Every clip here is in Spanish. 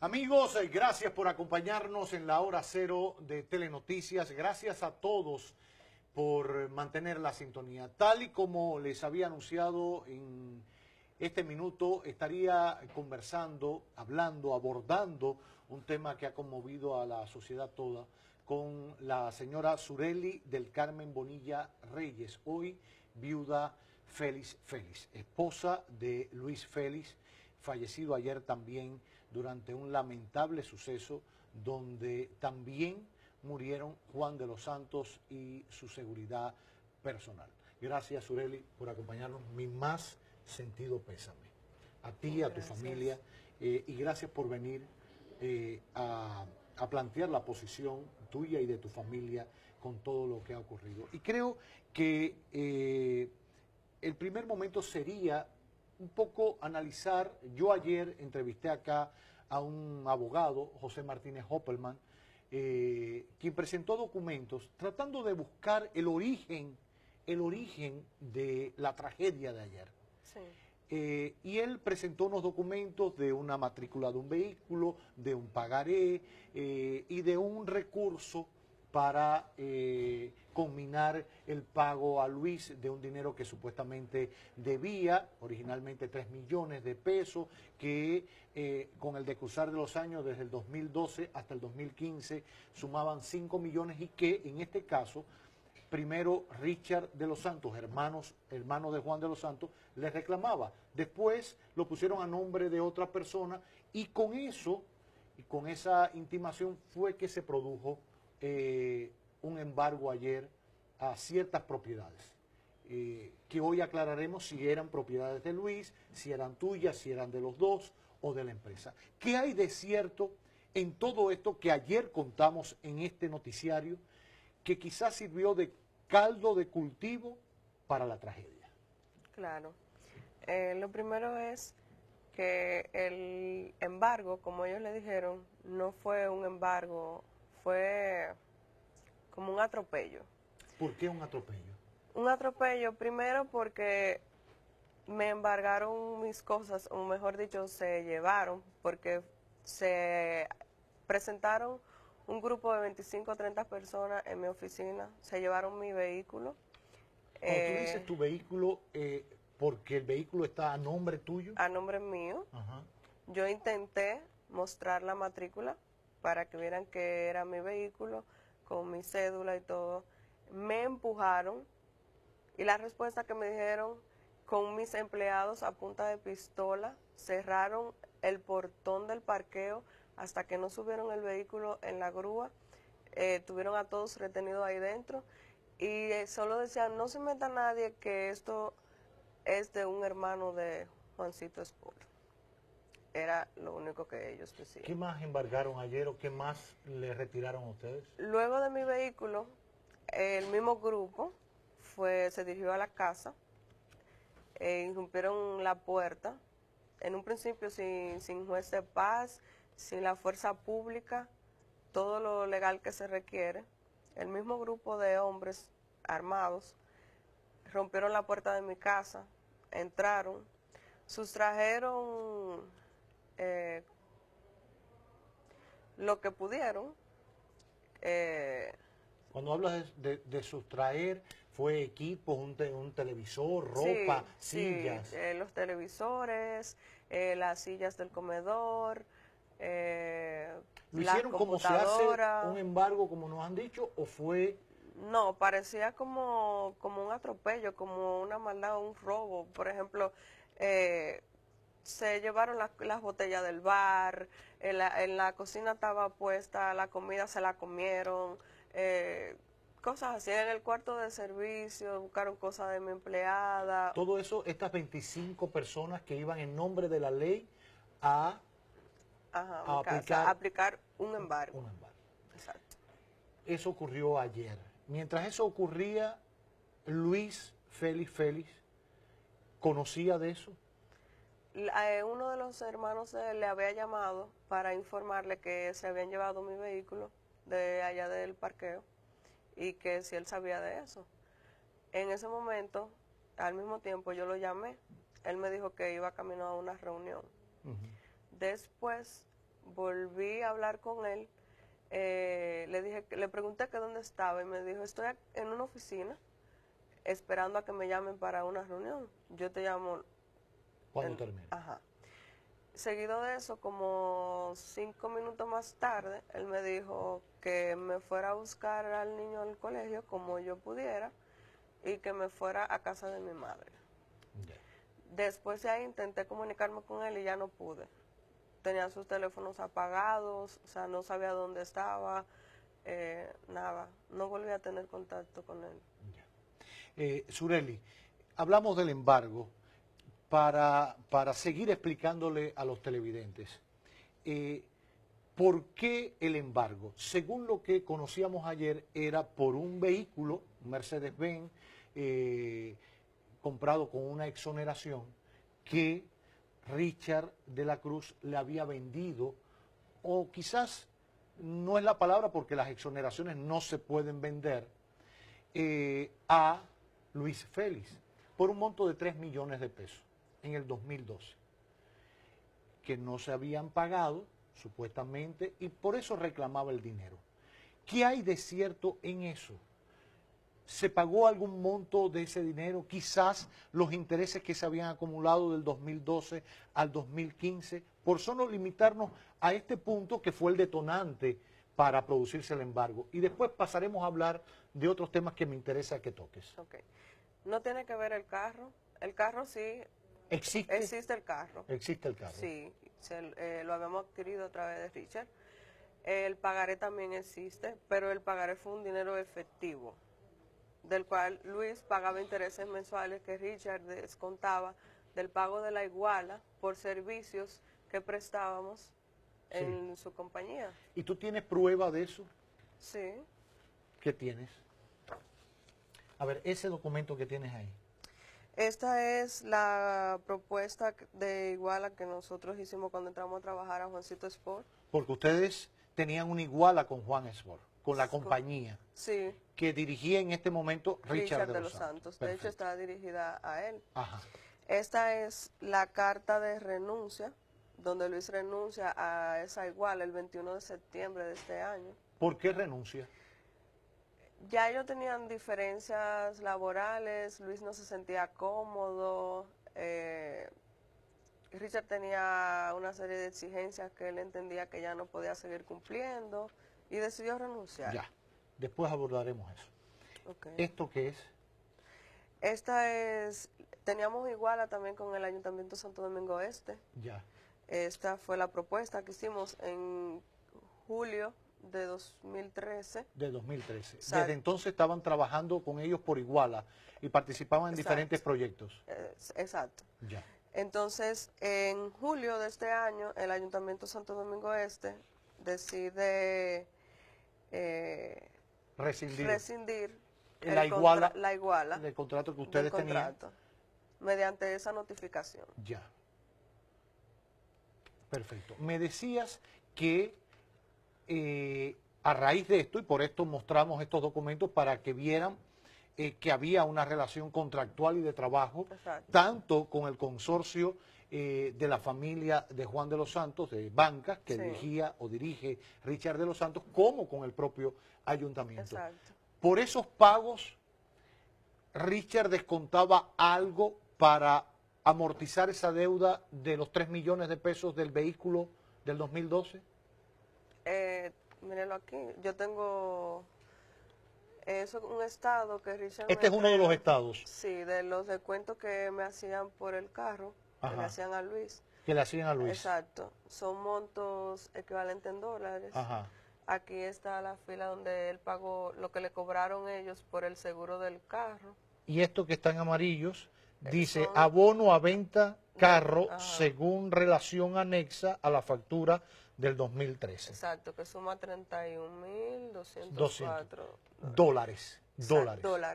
Amigos, gracias por acompañarnos en la hora cero de Telenoticias. Gracias a todos por mantener la sintonía. Tal y como les había anunciado en este minuto, estaría conversando, hablando, abordando un tema que ha conmovido a la sociedad toda con la señora Surely del Carmen Bonilla Reyes, hoy viuda Félix Félix, esposa de Luis Félix, fallecido ayer también durante un lamentable suceso donde también murieron Juan de los Santos y su seguridad personal. Gracias, Surely, por acompañarnos. Mi más sentido pésame. A ti, a tu familia, y gracias por venir a plantear la posición tuya y de tu familia con todo lo que ha ocurrido. Y creo que el primer momento sería un poco analizar. Yo ayer entrevisté acá a un abogado, José Martínez Hoppelman, quien presentó documentos tratando de buscar el origen de la tragedia de ayer. Sí. Y él presentó unos documentos de una matrícula de un vehículo, de un pagaré y de un recurso para combinar el pago a Luis de un dinero que supuestamente debía, originalmente 3 millones de pesos, que con el decursar de los años desde el 2012 hasta el 2015 sumaban 5 millones y que en este caso primero Richard de los Santos, hermano de Juan de los Santos, le reclamaba. Después lo pusieron a nombre de otra persona y con eso, y con esa intimación fue que se produjo un embargo ayer a ciertas propiedades, que hoy aclararemos si eran propiedades de Luis, si eran tuyas, si eran de los dos o de la empresa. ¿Qué hay de cierto en todo esto que ayer contamos en este noticiario, que quizás sirvió de caldo de cultivo para la tragedia? Claro. Lo primero es que el embargo, como ellos le dijeron, no fue un embargo, fue como un atropello. ¿Por qué un atropello? Un atropello primero porque me embargaron mis cosas, o mejor dicho, se llevaron, porque se presentaron un grupo de 25 o 30 personas en mi oficina, se llevaron mi vehículo. Cuando tú dices tu vehículo, porque el vehículo está a nombre tuyo. A nombre mío. Ajá. Yo intenté mostrar la matrícula para que vieran que era mi vehículo, con mi cédula y todo. Me empujaron y la respuesta que me dijeron, con mis empleados a punta de pistola, cerraron el portón del parqueo hasta que no subieron el vehículo en la grúa. Tuvieron a todos retenidos ahí dentro y solo decían, no se meta nadie, que esto es de un hermano de Juancito Espolo. Era lo único que ellos decían. ¿Qué más embargaron ayer o qué más le retiraron a ustedes? Luego de mi vehículo, el mismo grupo se dirigió a la casa, irrumpieron la puerta, en un principio sin juez de paz, sin la fuerza pública, todo lo legal que se requiere. El mismo grupo de hombres armados rompieron la puerta de mi casa, entraron, sustrajeron lo que pudieron. Cuando hablas de sustraer, ¿fue equipos, un televisor, ropa, sí, sillas? Sí, los televisores, las sillas del comedor, ¿Lo las hicieron como se hace computadoras. un embargo, como nos han dicho, o fue...? No, parecía como un atropello, como una maldad, un robo. Por ejemplo, se llevaron las botellas del bar, en la cocina estaba puesta, la comida se la comieron, cosas así. En el cuarto de servicio buscaron cosas de mi empleada. Todo eso, estas 25 personas que iban en nombre de la ley a aplicar un embargo. Un embargo. Exacto. Eso ocurrió ayer. Mientras eso ocurría, Luis Félix ¿conocía de eso? Uno de los hermanos le había llamado para informarle que se habían llevado mi vehículo de allá del parqueo y que si él sabía de eso. En ese momento, al mismo tiempo, yo lo llamé. Él me dijo que iba camino a una reunión. Después volví a hablar con él, le pregunté que dónde estaba y me dijo, estoy en una oficina esperando a que me llamen para una reunión. Yo te llamo Cuando termine. Ajá. Seguido de eso, como 5 minutos más tarde, él me dijo que me fuera a buscar al niño al colegio como yo pudiera y que me fuera a casa de mi madre. Ya. Después de ahí intenté comunicarme con él y ya no pude. Tenía sus teléfonos apagados, o sea, no sabía dónde estaba, nada. No volví a tener contacto con él. Sureli, hablamos del embargo para seguir explicándole a los televidentes. ¿Por qué el embargo? Según lo que conocíamos ayer, era por un vehículo, un Mercedes-Benz, comprado con una exoneración, que Richard de la Cruz le había vendido, o quizás no es la palabra porque las exoneraciones no se pueden vender, a Luis Félix, por un monto de 3 millones de pesos en el 2012, que no se habían pagado, supuestamente, y por eso reclamaba el dinero. ¿Qué hay de cierto en eso? ¿Se pagó algún monto de ese dinero? Quizás los intereses que se habían acumulado del 2012 al 2015, por solo limitarnos a este punto que fue el detonante para producirse el embargo. Y después pasaremos a hablar de otros temas que me interesa que toques. Okay. No tiene que ver el carro. El carro sí. ¿Existe? Existe el carro. Existe el carro. Sí, lo habíamos adquirido a través de Richard. El pagaré también existe, pero el pagaré fue un dinero efectivo, del cual Luis pagaba intereses mensuales que Richard descontaba del pago de la iguala por servicios que prestábamos en su compañía. ¿Y tú tienes prueba de eso? Sí. ¿Qué tienes? A ver, ese documento que tienes ahí. Esta es la propuesta de iguala que nosotros hicimos cuando entramos a trabajar a Juancito Sport. Porque ustedes tenían una iguala con Juan Sport, con la compañía. Sí. Que dirigía en este momento Richard de los Santos. De hecho, está dirigida a él. Ajá. Esta es la carta de renuncia, donde Luis renuncia a esa iguala el 21 de septiembre de este año. ¿Por qué renuncia? Ya ellos tenían diferencias laborales, Luis no se sentía cómodo, Richard tenía una serie de exigencias que él entendía que ya no podía seguir cumpliendo y decidió renunciar. Ya, después abordaremos eso. Okay. ¿Esto qué es? Teníamos iguala también con el Ayuntamiento de Santo Domingo Este. Ya. Esta fue la propuesta que hicimos en julio de 2013. De 2013. Exacto. Desde entonces estaban trabajando con ellos por iguala y participaban en diferentes proyectos. Exacto. Ya. Entonces, en julio de este año, el Ayuntamiento de Santo Domingo Este decide rescindir la iguala del contrato que ustedes tenían. Mediante esa notificación. Ya. Perfecto. Me decías que a raíz de esto, y por esto mostramos estos documentos para que vieran que había una relación contractual y de trabajo, tanto con el consorcio de la familia de Juan de los Santos, de bancas, que dirigía o dirige Richard de los Santos, como con el propio ayuntamiento. Exacto. Por esos pagos, Richard descontaba algo para amortizar esa deuda de los 3 millones de pesos del vehículo del 2012. Mírenlo aquí, yo tengo eso, un estado que Richard Este es uno de los estados. Sí, de los descuentos que me hacían por el carro, que le hacían a Luis. Que le hacían a Luis. Exacto, son montos equivalentes en dólares. Ajá. Aquí está la fila donde él pagó lo que le cobraron ellos por el seguro del carro. Y esto que están amarillos dice abono a venta carro según relación anexa a la factura del 2013. Exacto, que suma 31.204 dólares.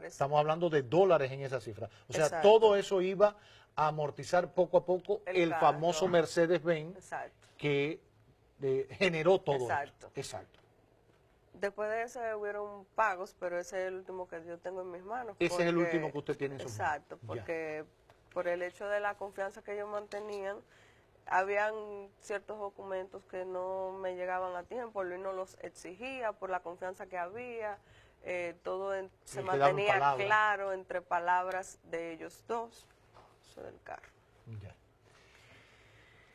Estamos hablando de dólares en esa cifra. O sea, todo eso iba a amortizar poco a poco el famoso Mercedes-Benz que generó todo esto. Exacto. Después de eso hubieron pagos, pero ese es el último que yo tengo en mis manos. Ese es el último que usted tiene en sus manos. Exacto, porque por el hecho de la confianza que ellos mantenían, habían ciertos documentos que no me llegaban a tiempo, Luis no los exigía por la confianza que había, todo se mantenía claro entre palabras de ellos dos, eso del carro. Ya.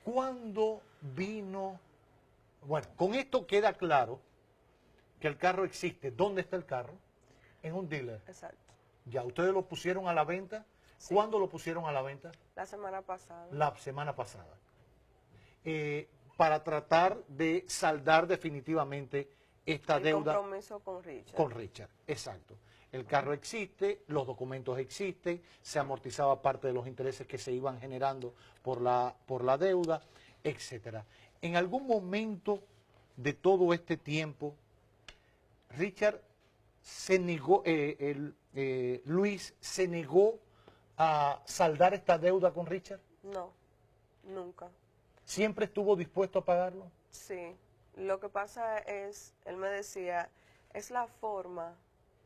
¿Cuándo vino? Bueno, con esto queda claro que el carro existe. ¿Dónde está el carro? En un dealer. Exacto. Ya, ¿ustedes lo pusieron a la venta? Sí. ¿Cuándo lo pusieron a la venta? La semana pasada. La semana pasada. Para tratar de saldar definitivamente esta deuda. El compromiso con Richard. Con Richard, exacto. El carro existe, los documentos existen, se amortizaba parte de los intereses que se iban generando por la deuda, etcétera. En algún momento de todo este tiempo, Richard se negó, Luis se negó a saldar esta deuda con Richard. No, nunca. ¿Siempre estuvo dispuesto a pagarlo? Sí, lo que pasa es, él me decía, es la forma.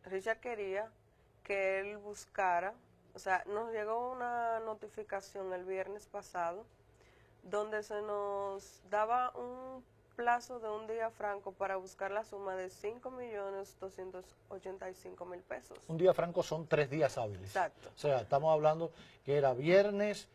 Richard quería que él buscara, o sea, nos llegó una notificación el viernes pasado donde se nos daba un plazo de un día franco para buscar la suma de 5.285.000 pesos. Un día franco son 3 días hábiles. Exacto. O sea, estamos hablando que era viernes,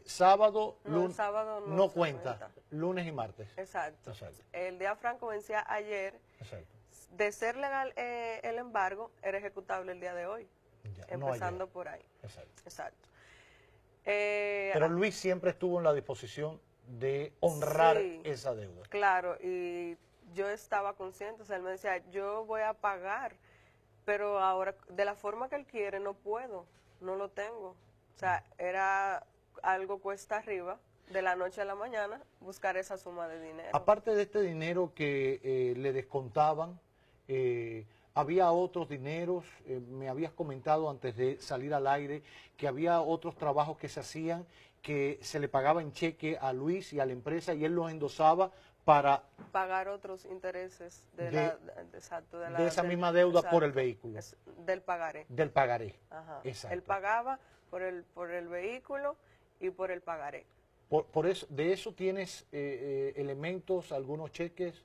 sábado, lunes. Sábado no cuenta, lunes y martes. Exacto. Exacto. El día franco vencía ayer. Exacto. De ser legal el embargo, era ejecutable el día de hoy. Ya, empezando por ahí. Exacto. Exacto. Pero Luis siempre estuvo en la disposición de honrar esa deuda. Claro, y yo estaba consciente, o sea, él me decía, yo voy a pagar, pero ahora, de la forma que él quiere, no puedo, no lo tengo. O sea, era algo cuesta arriba, de la noche a la mañana, buscar esa suma de dinero. Aparte de este dinero que le descontaban, había otros dineros, me habías comentado antes de salir al aire, que había otros trabajos que se hacían, que se le pagaba en cheque a Luis y a la empresa y él los endosaba para pagar otros intereses de esa misma deuda. Exacto, por el vehículo. Del pagaré. Del pagaré. Ajá. Exacto. Él pagaba por el vehículo y por el pagaré. Por eso, ¿de eso tienes elementos, algunos cheques?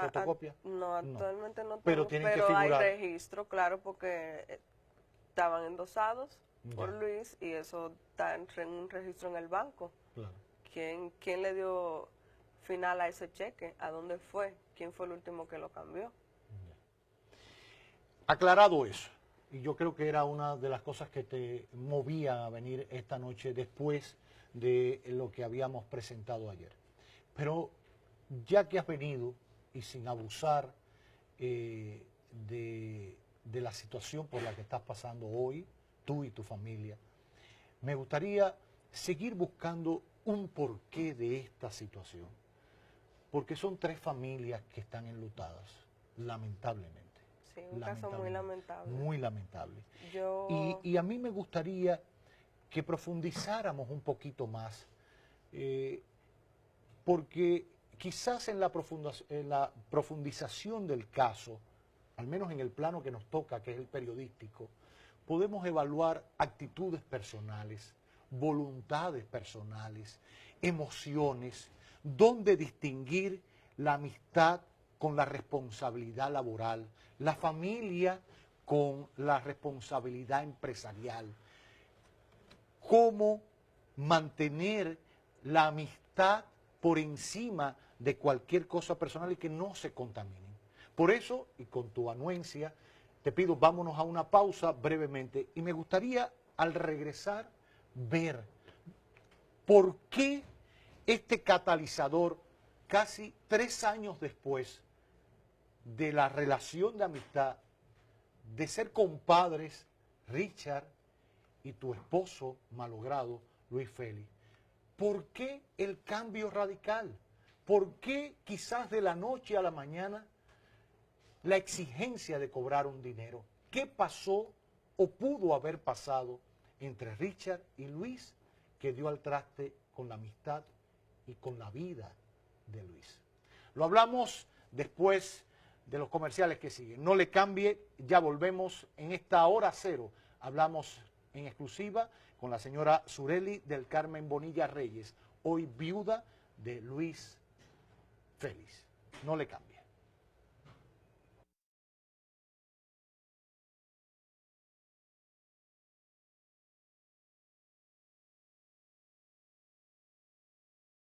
¿Fotocopia? No, actualmente no tengo, pero tienen que figurar. Hay registro, claro, porque estaban endosados por Luis y eso está en un registro en el banco. Claro. ¿Quién le dio final a ese cheque? ¿A dónde fue? ¿Quién fue el último que lo cambió? Aclarado eso, y yo creo que era una de las cosas que te movía a venir esta noche después de lo que habíamos presentado ayer. Pero ya que has venido y sin abusar de la situación por la que estás pasando hoy, tú y tu familia, me gustaría seguir buscando un porqué de esta situación, porque son 3 familias que están enlutadas, lamentablemente. Sí, un caso muy lamentable. Muy lamentable. Y a mí me gustaría que profundizáramos un poquito más, porque quizás en la profundización del caso, al menos en el plano que nos toca, que es el periodístico, podemos evaluar actitudes personales, voluntades personales, emociones, dónde distinguir la amistad con la responsabilidad laboral, la familia con la responsabilidad empresarial, cómo mantener la amistad por encima de cualquier cosa personal y que no se contaminen. Por eso, y con tu anuencia, te pido, vámonos a una pausa brevemente y me gustaría al regresar ver por qué este catalizador, casi 3 años después de la relación de amistad, de ser compadres, Richard y tu esposo malogrado, Luis Félix, ¿por qué el cambio radical? ¿Por qué quizás de la noche a la mañana la exigencia de cobrar un dinero? ¿Qué pasó o pudo haber pasado entre Richard y Luis que dio al traste con la amistad y con la vida de Luis? Lo hablamos después de los comerciales que siguen. No le cambie, ya volvemos en esta hora cero. Hablamos en exclusiva con la señora Sureli del Carmen Bonilla Reyes, hoy viuda de Luis Félix. No le cambie.